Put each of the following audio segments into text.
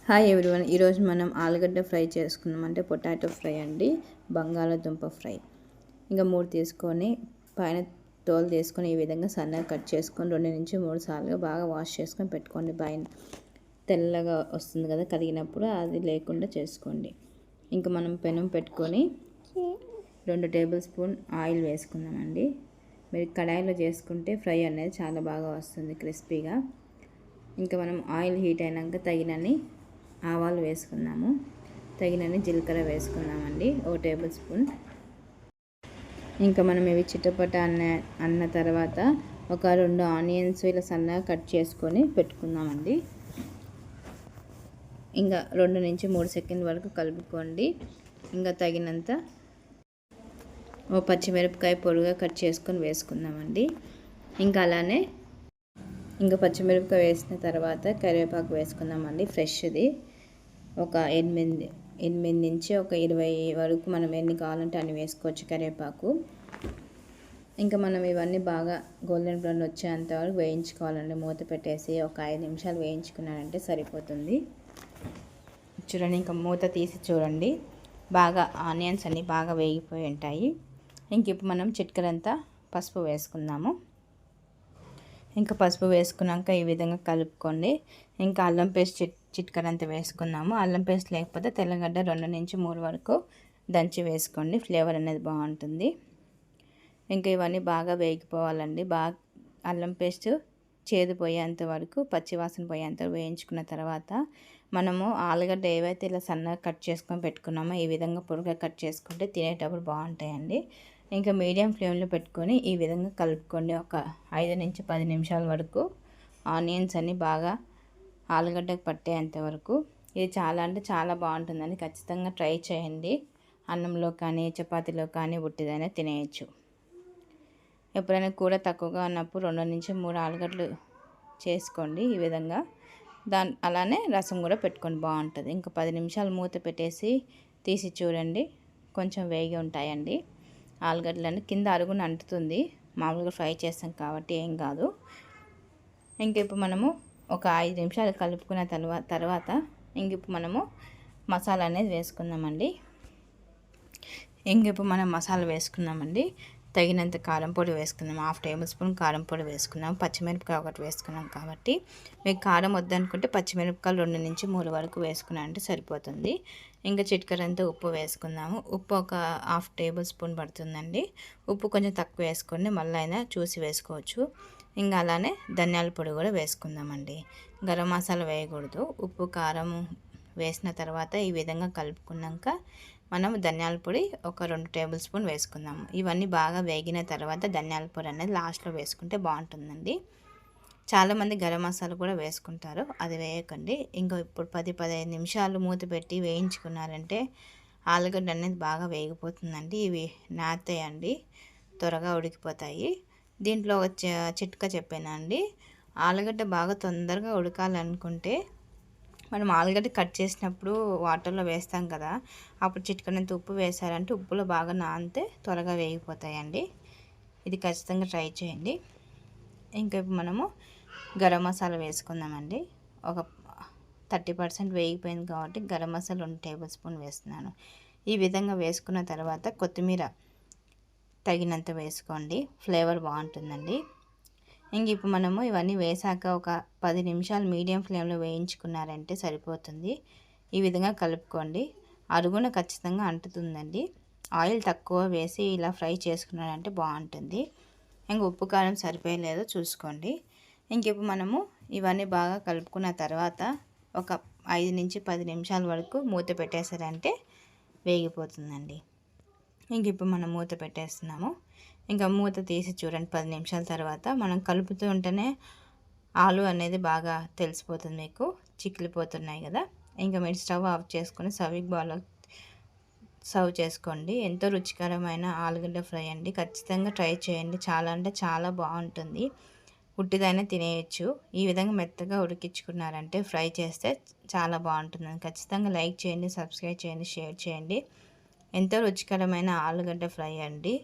Hi everyone, ఈరోజు మనం ఆలుగడ్డ ఫ్రై చేసుకున్నాం. అంటే పొటాటో ఫ్రై అండి, బంగాళాదుంప ఫ్రై. ఇంకా 3 తీసుకొని పైన తోలు తీసుకొని ఈ విధంగా సన్నగా కట్ చేసుకొని 2 నుంచి 3 సార్లు బాగా వాష్ చేసుకొని పెట్టుకోండి. పైన తెల్లగా వస్తుంది కదా కడిగినప్పుడు, అది లేకుండా చేసుకోండి. ఇంకా మనం పెనం పెట్టుకొని 2 టేబుల్ స్పూన్ ఆయిల్ వేసుకుందామండి. మీరు కడాయిలో చేసుకుంటే ఫ్రై అనేది చాలా బాగా వస్తుంది, క్రిస్పీగా. ఇంకా మనం ఆయిల్ హీట్ అయినాక తగినన్ని ఆవాలు వేసుకున్నాము, తగినన్ని జీలకర్ర వేసుకున్నామండి, 1 టేబుల్ స్పూన్. ఇంకా మనం ఇవి చిటపట అన్న తర్వాత ఒక 2 ఆనియన్స్ ఇలా సన్నగా కట్ చేసుకొని పెట్టుకుందామండి. ఇంకా 2 నుంచి 3 సెకండ్ల వరకు కలుపుకోండి. ఇంకా తగినంత పచ్చిమిరపకాయ పొడిగా కట్ చేసుకొని వేసుకుందామండి. ఇంకా అలానే ఇంకా పచ్చిమిరపకాయ వేసిన తర్వాత కరివేపాకు వేసుకుందామండి, ఫ్రెష్ది. ఒక 8 నుంచి ఒక 20 వరకు మనం ఎన్ని కావాలంటే అన్ని వేసుకోవచ్చు కరివేపాకు. ఇంకా మనం ఇవన్నీ బాగా గోల్డెన్ బ్రౌన్ వచ్చేంత వరకు వేయించుకోవాలండి. మూత పెట్టేసి ఒక 5 నిమిషాలు వేయించుకున్నారంటే సరిపోతుంది. చూడండి, ఇంకా మూత తీసి చూడండి, బాగా ఆనియన్స్ అన్నీ బాగా వేగిపోయి ఉంటాయి. ఇంక ఇప్పుడు మనం చిటికెడంతా పసుపు వేసుకుందాము. ఇంకా పసుపు వేసుకున్నాక ఈ విధంగా కలుపుకోండి. ఇంకా అల్లం పేస్ట్ చిటికెడంతా వేసుకున్నాము. అల్లం పేస్ట్ లేకపోతే తెల్లగడ్డ 2 నుంచి 3 వరకు దంచి వేసుకోండి, ఫ్లేవర్ అనేది బాగుంటుంది. ఇంకా ఇవన్నీ బాగా వేగిపోవాలండి. బాగా అల్లం పేస్ట్ చేదు పోయేంత వరకు, పచ్చివాసన పోయేంత వేయించుకున్న తర్వాత మనము ఆలుగడ్డ ఏవైతే ఇలా సన్నగా కట్ చేసుకొని పెట్టుకున్నామో ఈ విధంగా పొడిగా కట్ చేసుకుంటే తినేటప్పుడు బాగుంటాయండి. ఇంకా మీడియం ఫ్లేమ్లో పెట్టుకొని ఈ విధంగా కలుపుకోండి. ఒక 5 నుంచి 10 నిమిషాల వరకు ఆనియన్స్ అన్నీ బాగా ఆలుగడ్డకు పట్టేంత వరకు. ఇది చాలా అంటే చాలా బాగుంటుందండి, ఖచ్చితంగా ట్రై చేయండి. అన్నంలో కానీ చపాతీలో కానీ ఉట్టిదైనా తినేయచ్చు. ఎప్పుడైనా కూర తక్కువగా ఉన్నప్పుడు 2 నుంచి 3 ఆలుగడ్డలు చేసుకోండి ఈ విధంగా. అలానే రసం కూడా పెట్టుకొని బాగుంటుంది. ఇంకా 10 నిమిషాలు మూత పెట్టేసి తీసి చూడండి, కొంచెం వేగి ఉంటాయండి ఆలుగడ్డలన్నీ. కింద అరుగున అంటుతుంది, మామూలుగా ఫ్రై చేస్తాం కాబట్టి ఏం కాదు. ఇంక ఇప్పుడు మనము ఒక 5 నిమిషాలు కలుపుకున్న తర్వాత ఇంక ఇప్పుడు మనము మసాలా అనేది వేసుకుందామండి. ఇంక ఇప్పుడు మనం మసాలా వేసుకున్నామండి. తగినంత కారం పొడి వేసుకుందాం, 1/2 టేబుల్ స్పూన్ కారం పొడి వేసుకున్నాం. పచ్చిమిరపకాయ ఒకటి వేసుకున్నాం కాబట్టి, మీకు కారం వద్దనుకుంటే పచ్చిమిరపకాయలు 2 నుంచి 3 వరకు వేసుకున్నా అంటే సరిపోతుంది. ఇంకా చిటికెడంతా ఉప్పు వేసుకుందాము. ఉప్పు ఒక 1/2 టేబుల్ స్పూన్ పడుతుందండి. ఉప్పు కొంచెం తక్కువ వేసుకోండి, మళ్ళీ అయినా చూసి వేసుకోవచ్చు. ఇంకా అలానే ధనియాల పొడి కూడా వేసుకుందామండి. గరం మసాలా వేయకూడదు. ఉప్పు కారం వేసిన తర్వాత ఈ విధంగా కలుపుకున్నాక మనం ధనియాల పొడి ఒక 2 టేబుల్ స్పూన్ వేసుకుందాము. ఇవన్నీ బాగా వేగిన తర్వాత ధనియాల పొడి అనేది లాస్ట్లో వేసుకుంటే బాగుంటుందండి. చాలామంది గరం మసాలా కూడా వేసుకుంటారు, అది వేయకండి. ఇంకా ఇప్పుడు 10-15 నిమిషాలు మూత పెట్టి వేయించుకున్నారంటే ఆలుగడ్డ అనేది బాగా వేగిపోతుందండి. ఇవి నాతాయండి, త్వరగా ఉడికిపోతాయి. దీంట్లో ఒక చిట్కా చెప్పానండి. ఆలుగడ్డ బాగా తొందరగా ఉడకాలనుకుంటే మనం ఆలుగడ్డ కట్ చేసినప్పుడు వాటర్లో వేస్తాం కదా, అప్పుడు చిటికెడంత ఉప్పు వేసారంటే ఉప్పులో బాగా నానితే త్వరగా వేగిపోతాయండి. ఇది ఖచ్చితంగా ట్రై చేయండి. ఇంకా మనము గరం మసాలా వేసుకుందామండి. ఒక 30% వేగిపోయింది కాబట్టి గరం మసాలా 2 టేబుల్ స్పూన్ వేస్తున్నాను. ఈ విధంగా వేసుకున్న తర్వాత కొత్తిమీర తగినంత వేసుకోండి, ఫ్లేవర్ బాగుంటుందండి. ఇంక ఇప్పుడు మనము ఇవన్నీ వేసాక ఒక 10 నిమిషాలు మీడియం ఫ్లేమ్లో వేయించుకున్నారంటే సరిపోతుంది. ఈ విధంగా కలుపుకోండి. అరుగున ఖచ్చితంగా అంటుతుందండి. ఆయిల్ తక్కువ వేసి ఇలా ఫ్రై చేసుకున్నారంటే బాగుంటుంది. ఇంక ఉప్పు కారం సరిపోయలేదో చూసుకోండి. ఇంక ఇప్పుడు మనము ఇవన్నీ బాగా కలుపుకున్న తర్వాత ఒక 5 నుంచి 10 నిమిషాల వరకు మూత పెట్టేశారంటే వేగిపోతుందండి. ఇంక ఇప్పుడు మనం మూత పెట్టేస్తున్నాము. ఇంకా మూత తీసి చూడండి, 10 నిమిషాల తర్వాత మనం కలుపుతూ ఉంటేనే ఆలు అనేది బాగా తెలిసిపోతుంది మీకు, చిక్కిలిపోతున్నాయి కదా. ఇంకా మీరు స్టవ్ ఆఫ్ చేసుకొని సర్వింగ్ బౌల్లో సర్వ్ చేసుకోండి. ఎంతో రుచికరమైన ఆలుగడ్డ ఫ్రై అండి, ఖచ్చితంగా ట్రై చేయండి. చాలా అంటే చాలా బాగుంటుంది, ఉట్టిదైనా తినేయచ్చు. ఈ విధంగా మెత్తగా ఉడికించుకున్నారంటే ఫ్రై చేస్తే చాలా బాగుంటుంది. ఖచ్చితంగా లైక్ చేయండి, సబ్స్క్రైబ్ చేయండి, షేర్ చేయండి. ఎంతో రుచికరమైన ఆలుగడ్డ ఫ్రై అండి.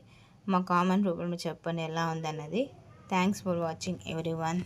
మా కామెంట్ రూపంలో చెప్పండి ఎలా ఉందన్నది. Thanks for watching everyone.